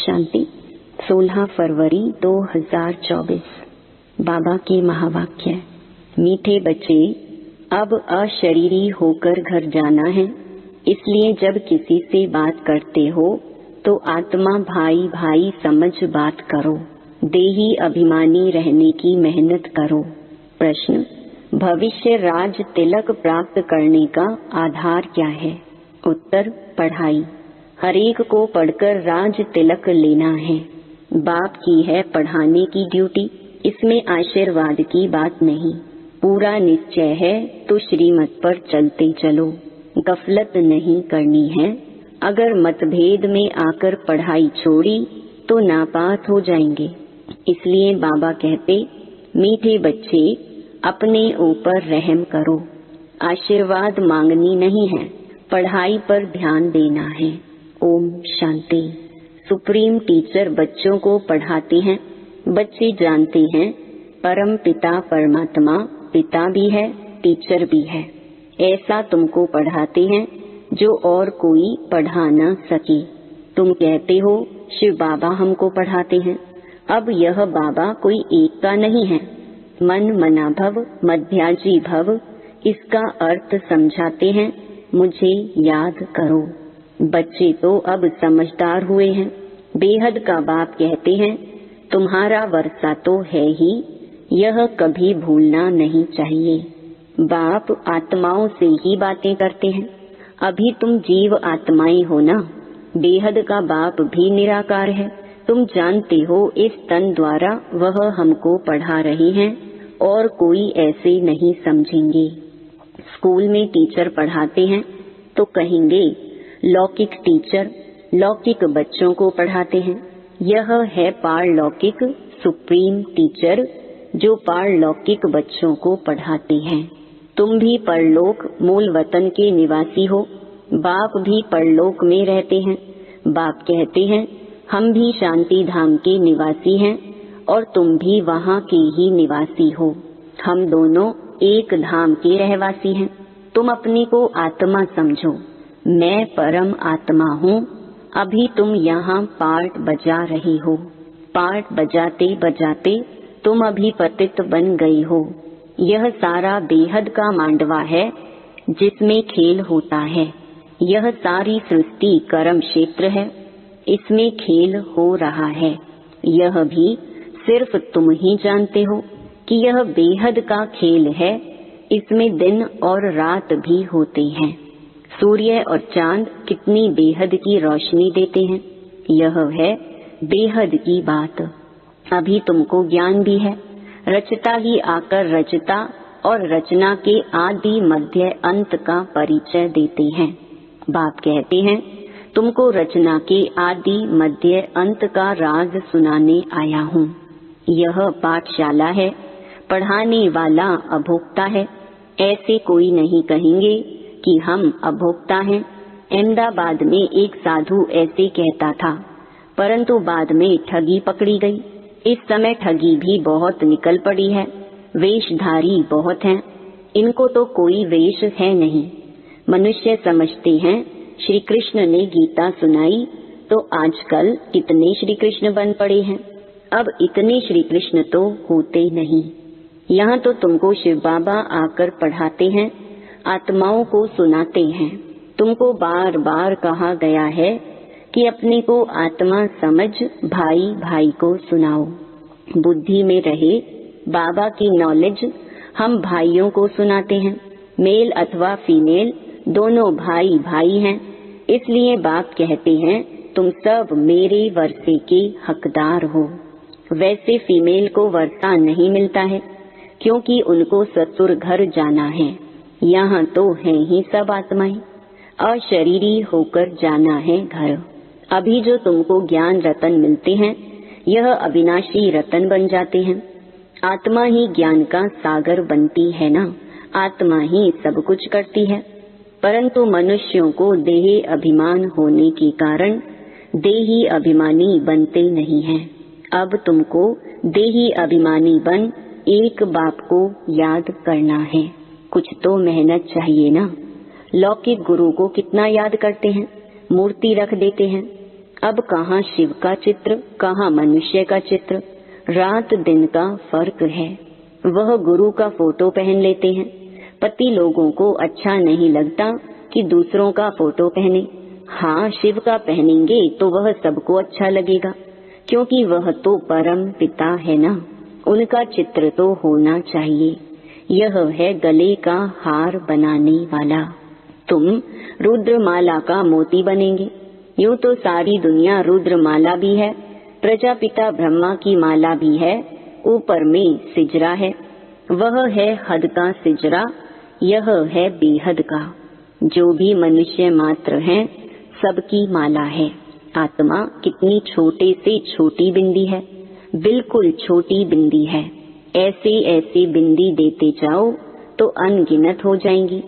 शांति। 16 फरवरी 2024। बाबा के महावाक्य। मीठे बच्चे, अब अशरीरी होकर घर जाना है, इसलिए जब किसी से बात करते हो तो आत्मा भाई भाई समझ बात करो। देही अभिमानी रहने की मेहनत करो। प्रश्न: भविष्य राज तिलक प्राप्त करने का आधार क्या है? उत्तर: पढ़ाई। हरेक को पढ़कर राज तिलक लेना है। बाप की है पढ़ाने की ड्यूटी, इसमें आशीर्वाद की बात नहीं। पूरा निश्चय है तो श्रीमत पर चलते चलो, गफलत नहीं करनी है। अगर मतभेद में आकर पढ़ाई छोड़ी तो नापास हो जाएंगे। इसलिए बाबा कहते, मीठे बच्चे, अपने ऊपर रहम करो। आशीर्वाद मांगनी नहीं है, पढ़ाई पर ध्यान देना है। ओम शांति। सुप्रीम टीचर बच्चों को पढ़ाते हैं। बच्चे जानते हैं परम पिता परमात्मा पिता भी है, टीचर भी है। ऐसा तुमको पढ़ाते हैं जो और कोई पढ़ा न सके। तुम कहते हो शिव बाबा हमको पढ़ाते हैं। अब यह बाबा कोई एक का नहीं है। मन मना भव मध्याजी भव, इसका अर्थ समझाते हैं। मुझे याद करो। बच्चे तो अब समझदार हुए हैं। बेहद का बाप कहते हैं, तुम्हारा वर्षा तो है ही, यह कभी भूलना नहीं चाहिए। बाप आत्माओं से ही बातें करते हैं। अभी तुम जीव आत्माएं हो ना। बेहद का बाप भी निराकार है। तुम जानते हो इस तन द्वारा वह हमको पढ़ा रहे हैं और कोई ऐसे नहीं समझेंगे। स्कूल में टीचर पढ़ाते हैं तो कहेंगे लौकिक टीचर लौकिक बच्चों को पढ़ाते हैं। यह है पारलौकिक सुप्रीम टीचर जो पारलौकिक बच्चों को पढ़ाते हैं। तुम भी परलोक मूल वतन के निवासी हो। बाप भी परलोक में रहते हैं। बाप कहते हैं, हम भी शांति धाम के निवासी हैं और तुम भी वहाँ के ही निवासी हो। हम दोनों एक धाम के रहवासी हैं। तुम अपने को आत्मा समझो। मैं परम आत्मा हूँ। अभी तुम यहाँ पार्ट बजा रही हो। पार्ट बजाते बजाते तुम अभी पतित बन गई हो। यह सारा बेहद का मांडवा है जिसमें खेल होता है। यह सारी सृष्टि कर्म क्षेत्र है, इसमें खेल हो रहा है। यह भी सिर्फ तुम ही जानते हो कि यह बेहद का खेल है। इसमें दिन और रात भी होते हैं। सूर्य और चांद कितनी बेहद की रोशनी देते हैं। यह है बेहद की बात। अभी तुमको ज्ञान भी है। रचता ही आकर रचता और रचना के आदि मध्य अंत का परिचय देते हैं। बाप कहते हैं, तुमको रचना के आदि मध्य अंत का राज सुनाने आया हूँ। यह पाठशाला है। पढ़ाने वाला अभोक्ता है। ऐसे कोई नहीं कहेंगे कि हम अभोक्ता हैं। अहमदाबाद में एक साधु ऐसे कहता था, परंतु बाद में ठगी पकड़ी गई। इस समय ठगी भी बहुत निकल पड़ी है। वेशधारी बहुत हैं। इनको तो कोई वेश है नहीं। मनुष्य समझते हैं श्री कृष्ण ने गीता सुनाई तो आजकल कितने श्री कृष्ण बन पड़े हैं। अब इतने श्री कृष्ण तो होते नहीं। यहाँ तो तुमको शिव बाबा आकर पढ़ाते हैं, आत्माओं को सुनाते हैं। तुमको बार बार कहा गया है कि अपने को आत्मा समझ भाई भाई को सुनाओ। बुद्धि में रहे बाबा की नॉलेज हम भाइयों को सुनाते हैं। मेल अथवा फीमेल दोनों भाई भाई हैं। इसलिए बाप कहते हैं, तुम सब मेरे वर्षे के हकदार हो। वैसे फीमेल को वर्षा नहीं मिलता है क्योंकि उनको ससुर घर जाना है। यहाँ तो है ही सब आत्माएं। अशरीरी होकर जाना है घर। अभी जो तुमको ज्ञान रतन मिलते हैं, यह अविनाशी रतन बन जाते हैं। आत्मा ही ज्ञान का सागर बनती है ना। आत्मा ही सब कुछ करती है। परंतु मनुष्यों को देह अभिमान होने के कारण देही अभिमानी बनते नहीं हैं। अब तुमको देही अभिमानी बन एक बाप को याद करना है। कुछ तो मेहनत चाहिए ना। लौकिक गुरु को कितना याद करते हैं, मूर्ति रख देते हैं। अब कहाँ शिव का चित्र, कहाँ मनुष्य का चित्र, रात दिन का फर्क है। वह गुरु का फोटो पहन लेते हैं। पति लोगों को अच्छा नहीं लगता कि दूसरों का फोटो पहने। हाँ, शिव का पहनेंगे तो वह सबको अच्छा लगेगा, क्योंकि वह तो परम पिता है ना। उनका चित्र तो होना चाहिए। यह है गले का हार बनाने वाला। तुम रुद्रमाला का मोती बनेंगे। यूं तो सारी दुनिया रुद्रमाला भी है, प्रजापिता ब्रह्मा की माला भी है, ऊपर में सिजरा है। वह है हद का सिजरा, यह है बेहद का। जो भी मनुष्य मात्र हैं, सबकी माला है। आत्मा कितनी छोटे से छोटी बिंदी है, बिल्कुल छोटी बिंदी है। ऐसे ऐसे बिंदी देते जाओ तो अनगिनत हो जाएंगी।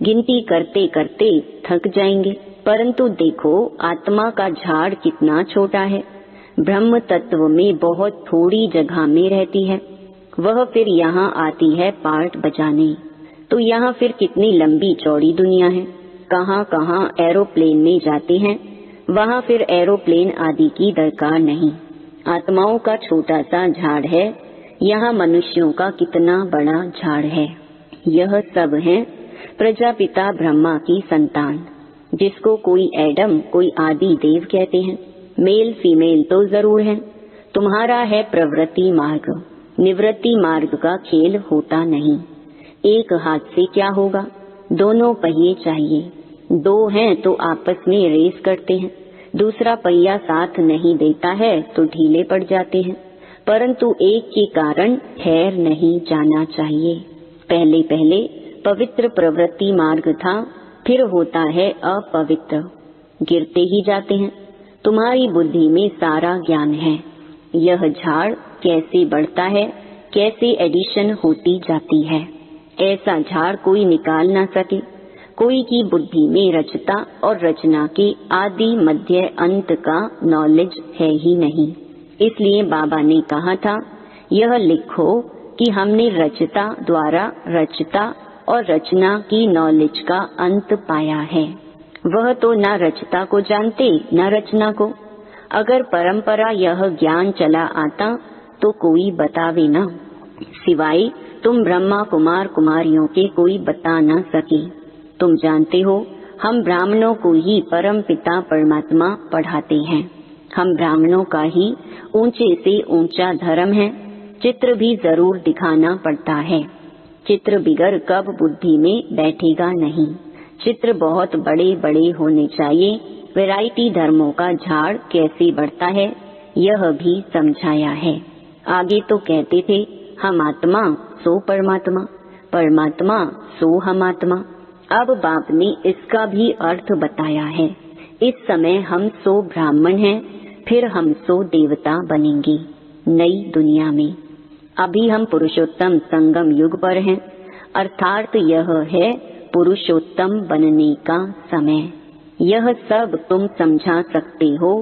गिनती करते करते थक जाएंगे। परंतु देखो, आत्मा का झाड़ कितना छोटा है। ब्रह्म तत्व में बहुत थोड़ी जगह में रहती है। वह फिर यहाँ आती है पार्ट बजाने। तो यहाँ फिर कितनी लंबी चौड़ी दुनिया है। कहाँ कहाँ एरोप्लेन में जाते हैं, वहाँ फिर एरोप्लेन आदि की दरकार नहीं। आत्माओं का छोटा सा झाड़ है, यहाँ मनुष्यों का कितना बड़ा झाड़ है। यह सब है प्रजापिता ब्रह्मा की संतान, जिसको कोई एडम कोई आदि देव कहते हैं। मेल फीमेल तो जरूर है। तुम्हारा है प्रवृत्ति मार्ग, निवृत्ति मार्ग का खेल होता नहीं। एक हाथ से क्या होगा, दोनों पहिए चाहिए। दो हैं तो आपस में रेस करते हैं, दूसरा पहिया साथ नहीं देता है तो ढीले पड़ जाते हैं। परंतु एक के कारण ठहर नहीं जाना चाहिए। पहले पहले पवित्र प्रवृत्ति मार्ग था, फिर होता है अपवित्र, गिरते ही जाते हैं। तुम्हारी बुद्धि में सारा ज्ञान है। यह झाड़ कैसे बढ़ता है, कैसे एडिशन होती जाती है, ऐसा झाड़ कोई निकाल ना सके। कोई की बुद्धि में रचता और रचना के आदि मध्य अंत का नॉलेज है ही नहीं। इसलिए बाबा ने कहा था, यह लिखो कि हमने रचता द्वारा रचता और रचना की नॉलेज का अंत पाया है। वह तो न रचता को जानते न रचना को। अगर परंपरा यह ज्ञान चला आता तो कोई बतावे ना, सिवाय तुम ब्रह्मा कुमार कुमारियों के कोई बता न सके। तुम जानते हो, हम ब्राह्मणों को ही परम पिता परमात्मा पढ़ाते हैं। हम ब्राह्मणों का ही ऊंचे से ऊंचा धर्म है। चित्र भी जरूर दिखाना पड़ता है। चित्र बिगर कब बुद्धि में बैठेगा नहीं। चित्र बहुत बड़े बड़े होने चाहिए। वैरायटी धर्मों का झाड़ कैसे बढ़ता है, यह भी समझाया है। आगे तो कहते थे, हम आत्मा सो परमात्मा, परमात्मा सो हम आत्मा। अब बाप ने इसका भी अर्थ बताया है। इस समय हम सो ब्राह्मण हैं, फिर हम सो देवता बनेंगे नई दुनिया में। अभी हम पुरुषोत्तम संगम युग पर हैं, अर्थात यह है पुरुषोत्तम बनने का समय। यह सब तुम समझा सकते हो।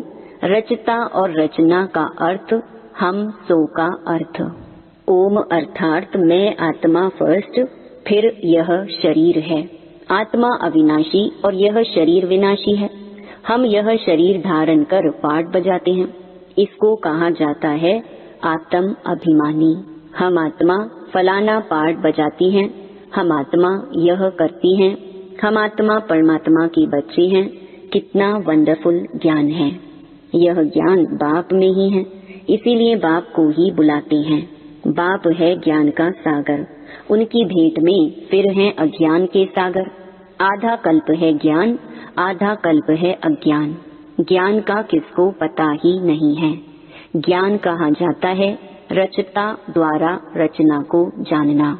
रचता और रचना का अर्थ, हम सो का अर्थ। ओम अर्थात मैं आत्मा फर्स्ट, फिर यह शरीर है। आत्मा अविनाशी और यह शरीर विनाशी है। हम यह शरीर धारण कर पाठ बजाते हैं। इसको कहा जाता है आत्म अभिमानी। हम आत्मा फलाना पाठ बजाती हैं, हम आत्मा यह करती हैं, हम आत्मा परमात्मा के बच्चे हैं। कितना वंडरफुल ज्ञान है। यह ज्ञान बाप में ही है, इसीलिए बाप को ही बुलाते हैं। बाप है ज्ञान का सागर, उनकी भेंट में फिर है अज्ञान के सागर। आधा कल्प है ज्ञान, आधा कल्प है अज्ञान। ज्ञान का किसको पता ही नहीं है। ज्ञान कहा जाता है रचता द्वारा रचना को जानना।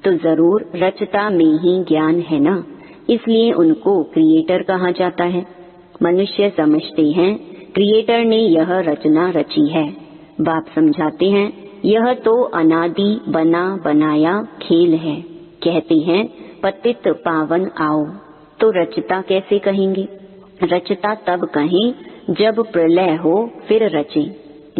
तो जरूर रचता में ही ज्ञान है ना, इसलिए उनको क्रिएटर कहा जाता है। मनुष्य समझते हैं क्रिएटर ने यह रचना रची है। बाप समझाते हैं यह तो अनादि बना बनाया खेल है। कहते हैं पतित पावन आओ, तो रचता कैसे कहेंगे? रचता तब कहें जब प्रलय हो फिर रचे।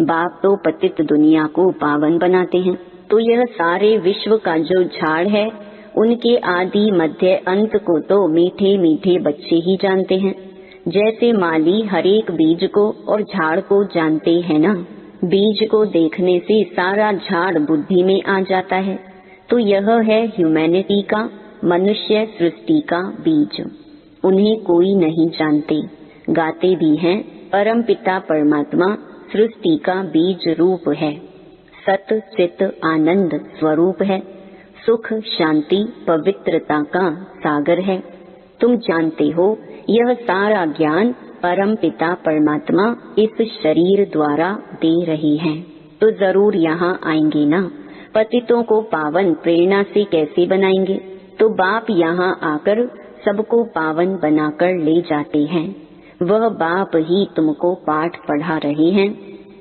बाप तो पतित दुनिया को पावन बनाते हैं। तो यह सारे विश्व का जो झाड़ है, उनके आदि मध्य अंत को तो मीठे मीठे बच्चे ही जानते हैं। जैसे माली हर एक बीज को और झाड़ को जानते हैं ना, बीज को देखने से सारा झाड़ बुद्धि में आ जाता है। तो यह है ह्यूमैनिटी का, मनुष्य सृष्टि का बीज। उन्हें कोई नहीं जानते, गाते भी हैं परम पिता परमात्मा सृष्टि का बीज रूप है, सत चित आनंद स्वरूप है, सुख शांति पवित्रता का सागर है। तुम जानते हो यह सारा ज्ञान परम पिता परमात्मा इस शरीर द्वारा दे रही है, तो जरूर यहाँ आएंगे ना। पतितों को पावन प्रेरणा से कैसे बनाएंगे? तो बाप यहाँ आकर सबको पावन बनाकर ले जाते हैं। वह बाप ही तुमको पाठ पढ़ा रहे हैं।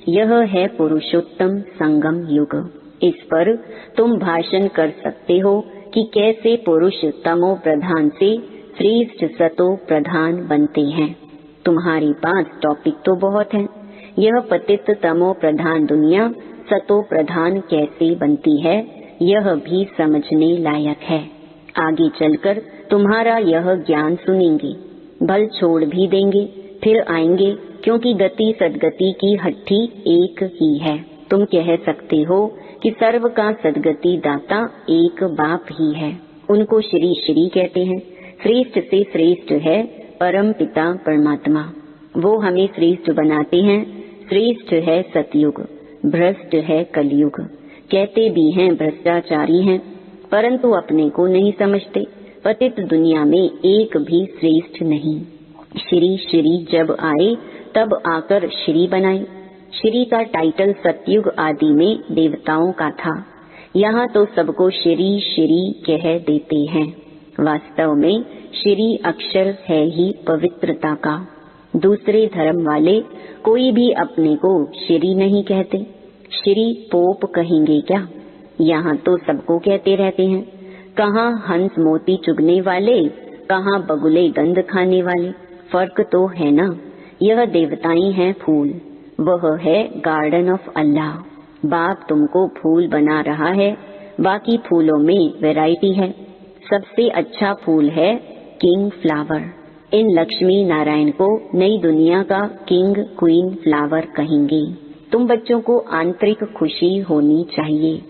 यह है पुरुषोत्तम संगम युग। इस पर तुम भाषण कर सकते हो कि कैसे पुरुष तमो प्रधान से श्रेष्ठ सतो प्रधान बनते हैं। तुम्हारे पास टॉपिक तो बहुत है। यह पतित तमो प्रधान दुनिया सतो प्रधान कैसे बनती है, यह भी समझने लायक है। आगे चलकर तुम्हारा यह ज्ञान सुनेंगे, भल छोड़ भी देंगे, फिर आएंगे, क्योंकि गति सदगति की हट्टी एक ही है। तुम कह सकते हो कि सर्व का सदगति दाता एक बाप ही है। उनको श्री श्री कहते हैं। श्रेष्ठ से श्रेष्ठ है परम पिता परमात्मा, वो हमें श्रेष्ठ बनाते हैं। श्रेष्ठ है सतयुग, भ्रष्ट है कलयुग। कहते भी हैं भ्रष्टाचारी हैं, परंतु अपने को नहीं समझते। पतित दुनिया में एक भी श्रेष्ठ नहीं। श्री श्री जब आए तब आकर श्री बनाए। श्री का टाइटल सतयुग आदि में देवताओं का था, यहाँ तो सबको श्री श्री कह देते हैं। वास्तव में श्री अक्षर है ही पवित्रता का। दूसरे धर्म वाले कोई भी अपने को श्री नहीं कहते। श्री पोप कहेंगे क्या? यहाँ तो सबको कहते रहते हैं। कहाँ हंस मोती चुगने वाले, कहाँ बगुले गंध खाने वाले। फर्क तो है ना। यह देवताएं हैं फूल, वह है गार्डन ऑफ अल्लाह। बाप तुमको फूल बना रहा है। बाकी फूलों में वैरायटी है। सबसे अच्छा फूल है किंग फ्लावर। इन लक्ष्मी नारायण को नई दुनिया का किंग क्वीन फ्लावर कहेंगे। तुम बच्चों को आंतरिक खुशी होनी चाहिए,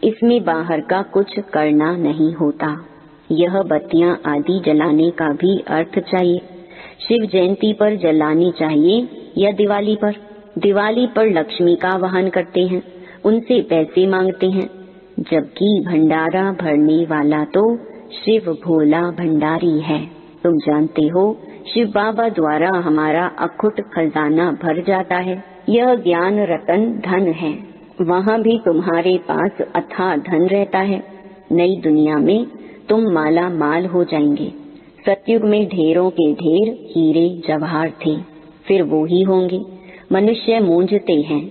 इसमें बाहर का कुछ करना नहीं होता। यह बत्तियां आदि जलाने का भी अर्थ चाहिए। शिव जयंती पर जलानी चाहिए या दिवाली पर? दिवाली पर लक्ष्मी का वाहन करते हैं, उनसे पैसे मांगते हैं, जबकि भंडारा भरने वाला तो शिव भोला भंडारी है। तुम जानते हो शिव बाबा द्वारा हमारा अखुट खजाना भर जाता है। यह ज्ञान रतन धन है। वहाँ भी तुम्हारे पास अथाह धन रहता है। नई दुनिया में तुम माला माल हो जाएंगे। सतयुग में ढेरों के ढेर हीरे जवाहर थे, फिर वो ही होंगे। मनुष्य मूंझते हैं,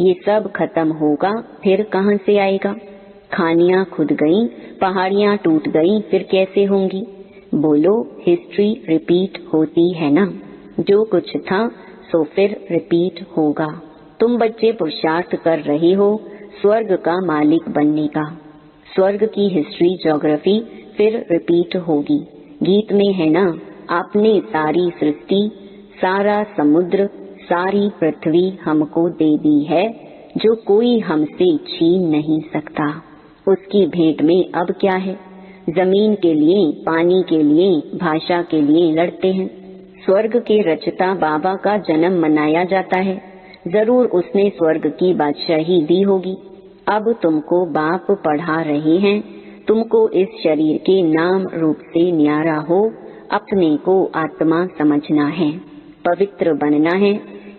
ये सब खत्म होगा, फिर कहाँ से आएगा? खानियाँ खुद गईं, पहाड़ियाँ टूट गईं, फिर कैसे होंगी? बोलो, हिस्ट्री रिपीट होती है ना। जो कुछ था सो फिर रिपीट होगा। तुम बच्चे पुरुषार्थ कर रहे हो स्वर्ग का मालिक बनने का। स्वर्ग की हिस्ट्री ज्योग्राफी फिर रिपीट होगी। गीत में है ना, आपने सारी सृष्टि, सारा समुद्र, सारी पृथ्वी हमको दे दी है, जो कोई हमसे छीन नहीं सकता। उसकी भेंट में अब क्या है? जमीन के लिए, पानी के लिए, भाषा के लिए लड़ते हैं। स्वर्ग के रचता बाबा का जन्म मनाया जाता है। जरूर उसने स्वर्ग की बादशाही दी होगी। अब तुमको बाप पढ़ा रहे हैं। तुमको इस शरीर के नाम रूप से न्यारा हो, अपने को आत्मा समझना है, पवित्र बनना है,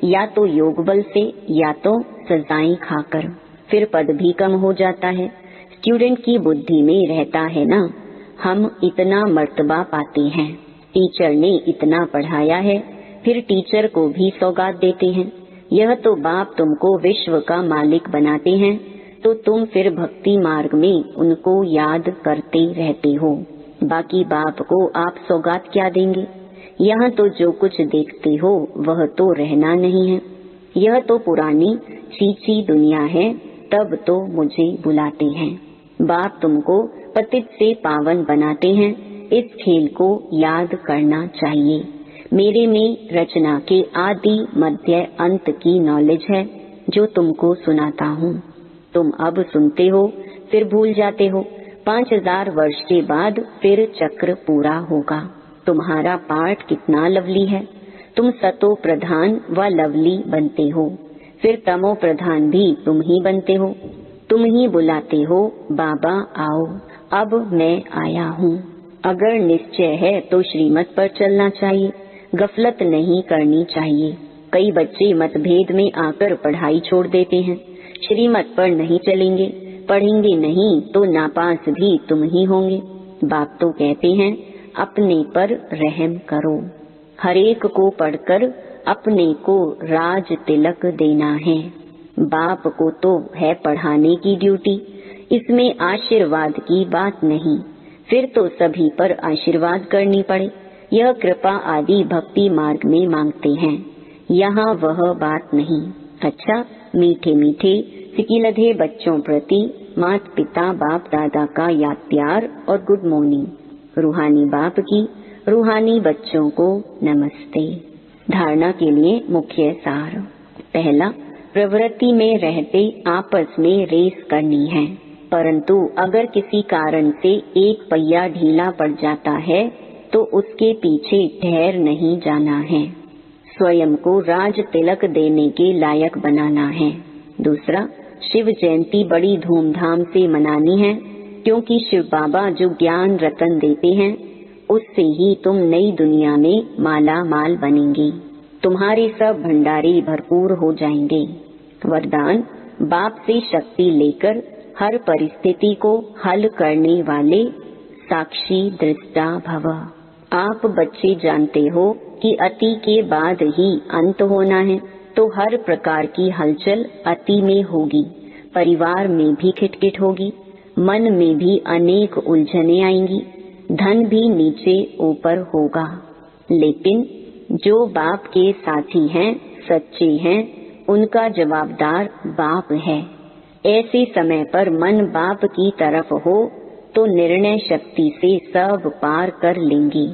या तो योग बल से या तो सजाएं खाकर। फिर पद भी कम हो जाता है। स्टूडेंट की बुद्धि में रहता है ना, हम इतना मर्तबा पाते हैं, टीचर ने इतना पढ़ाया है, फिर टीचर को भी सौगात देते हैं। यह तो बाप तुमको विश्व का मालिक बनाते हैं, तो तुम फिर भक्ति मार्ग में उनको याद करते रहते हो। बाकी बाप को आप सौगात क्या देंगे? यहाँ तो जो कुछ देखते हो वह तो रहना नहीं है। यह तो पुरानी चीची दुनिया है, तब तो मुझे बुलाते हैं। बाप तुमको पतित से पावन बनाते हैं। इस खेल को याद करना चाहिए। मेरे में रचना के आदि मध्य अंत की नॉलेज है जो तुमको सुनाता हूँ। तुम अब सुनते हो फिर भूल जाते हो। 5000 वर्ष के बाद फिर चक्र पूरा होगा। तुम्हारा पाठ कितना लवली है। तुम सतो प्रधान व लवली बनते हो, फिर तमो प्रधान भी तुम ही बनते हो। तुम ही बुलाते हो बाबा आओ, अब मैं आया हूँ। अगर निश्चय है तो श्रीमत पर चलना चाहिए, गफलत नहीं करनी चाहिए। कई बच्चे मतभेद में आकर पढ़ाई छोड़ देते हैं। श्रीमत पर नहीं चलेंगे, पढ़ेंगे नहीं तो नापास भी तुम ही होंगे। बाप तो कहते हैं अपने पर रहम करो। हरेक को पढ़कर अपने को राज तिलक देना है। बाप को तो है पढ़ाने की ड्यूटी, इसमें आशीर्वाद की बात नहीं। फिर तो सभी पर आशीर्वाद करनी पड़े। यह कृपा आदि भक्ति मार्ग में मांगते हैं, यहाँ वह बात नहीं। अच्छा, मीठे मीठे सिकिलधे बच्चों प्रति माता पिता बाप दादा का याद प्यार और गुड मॉर्निंग। रूहानी बाप की रूहानी बच्चों को नमस्ते। धारणा के लिए मुख्य सार। पहला, प्रवृत्ति में रहते आपस में रेस करनी है, परंतु अगर किसी कारण से एक पहिया ढीला पड़ जाता है तो उसके पीछे ठहर नहीं जाना है। स्वयं को राज तिलक देने के लायक बनाना है। दूसरा, शिव जयंती बड़ी धूमधाम से मनानी है, क्योंकि शिव बाबा जो ज्ञान रतन देते हैं उससे ही तुम नई दुनिया में माला माल बनेंगे। तुम्हारे सब भंडारे भरपूर हो जाएंगे। वरदान, बाप से शक्ति लेकर हर परिस्थिति को हल करने वाले साक्षी दृष्टा भव। आप बच्चे जानते हो कि अति के बाद ही अंत होना है, तो हर प्रकार की हलचल अति में होगी। परिवार में भी खिटखिट होगी, मन में भी अनेक उलझने आएंगी, धन भी नीचे ऊपर होगा। लेकिन जो बाप के साथी हैं, सच्चे हैं, उनका जवाबदार बाप है। ऐसे समय पर मन बाप की तरफ हो तो निर्णय शक्ति से सब पार कर लेंगे।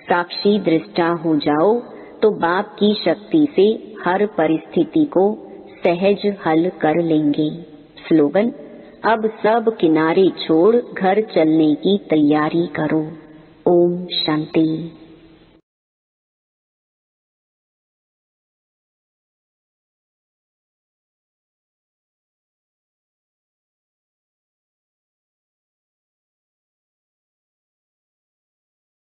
साक्षी दृष्टा हो जाओ तो बाप की शक्ति से हर परिस्थिति को सहज हल कर लेंगे। स्लोगन, अब सब किनारे छोड़ घर चलने की तैयारी करो। ओम शांति।